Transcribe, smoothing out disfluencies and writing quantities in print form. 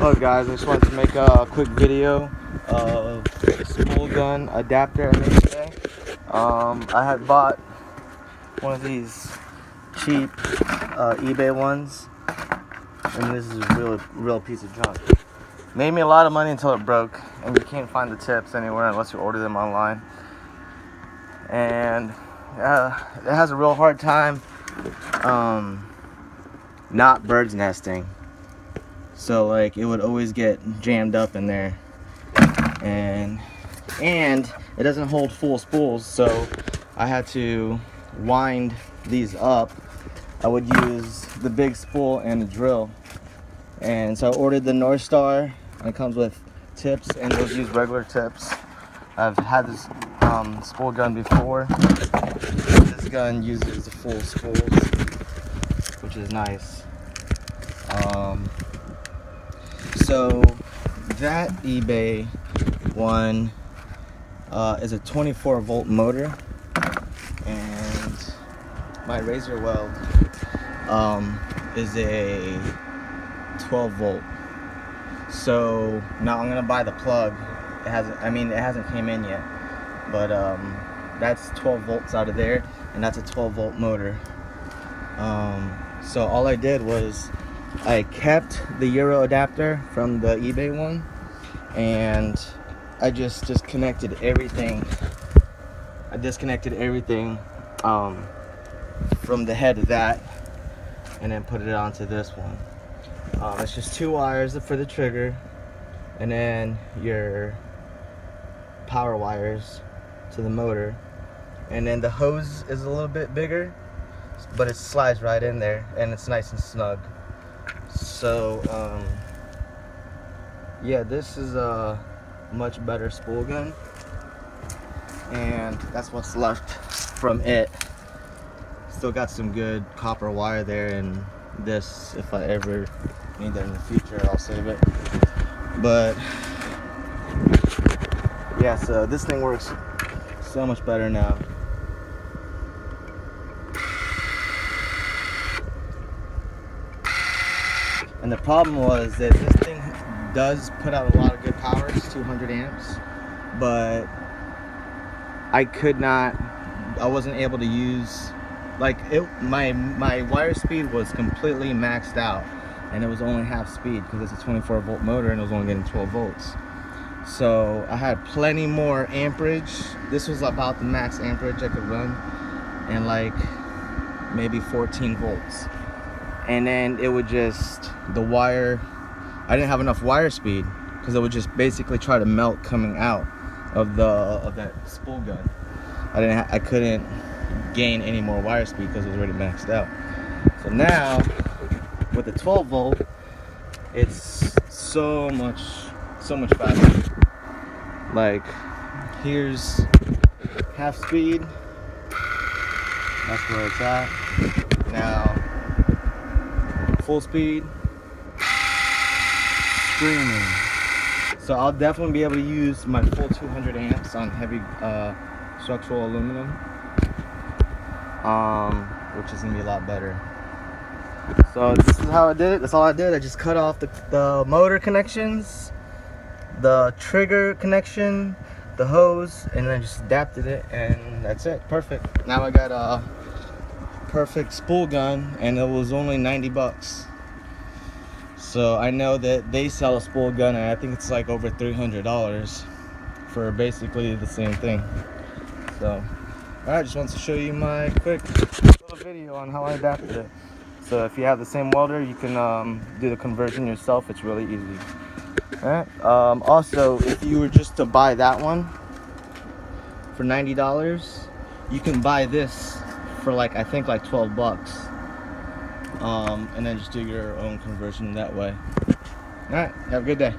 Hello guys, I just wanted to make a quick video of the spool gun adapter I made today. I had bought one of these cheap eBay ones, and this is a real piece of junk. Made me a lot of money until it broke, and you can't find the tips anywhere unless you order them online. And it has a real hard time not bird's nesting. So like it would always get jammed up in there, and it doesn't hold full spools, so I had to wind these up. I would use the big spool and a drill, and so I ordered the Norstar, and it comes with tips, and those use regular tips. I've had this spool gun before. This gun uses the full spools, which is nice. So that eBay one is a 24 volt motor, and my Razorweld is a 12 volt. So now I'm gonna buy the plug. It hasn't came in yet, but that's 12 volts out of there, and that's a 12 volt motor. So all I did was I kept the Euro adapter from the eBay one, and I just connected everything. I disconnected everything from the head of that, and then put it onto this one. It's just 2 wires for the trigger, and then your power wires to the motor, and then the hose is a little bit bigger, but it slides right in there, and it's nice and snug. So yeah, this is a much better spool gun, and that's what's left from it. Still got some good copper wire there, and this, if I ever need that in the future, I'll save it. But yeah, so this thing works so much better now. And the problem was that this thing does put out a lot of good power. It's 200 amps, but I wasn't able to use, like, my wire speed was completely maxed out, and it was only half speed because it's a 24 volt motor and it was only getting 12 volts. So I had plenty more amperage. This was about the max amperage I could run, and like maybe 14 volts. And then it would just, the wire, I didn't have enough wire speed because it would just basically try to melt coming out of that spool gun. I couldn't gain any more wire speed because it was already maxed out. So now with the 12 volt, it's so much faster. Like, here's half speed, that's where it's at. Now full speed, screaming. So I'll definitely be able to use my full 200 amps on heavy structural aluminum, which is gonna be a lot better. So this is how I did it. That's all I did. I just cut off the motor connections, the trigger connection, the hose, and then I just adapted it, and that's it. Perfect. Now I got a perfect spool gun, and it was only 90 bucks. So I know that they sell a spool gun, and I think it's like over $300 for basically the same thing. So alright, just wanted to show you my quick little video on how I adapted it. So if you have the same welder, you can do the conversion yourself. It's really easy. Alright. Also, if you were just to buy that one for $90, you can buy this for like, I think like 12 bucks, and then just do your own conversion that way. All right, have a good day.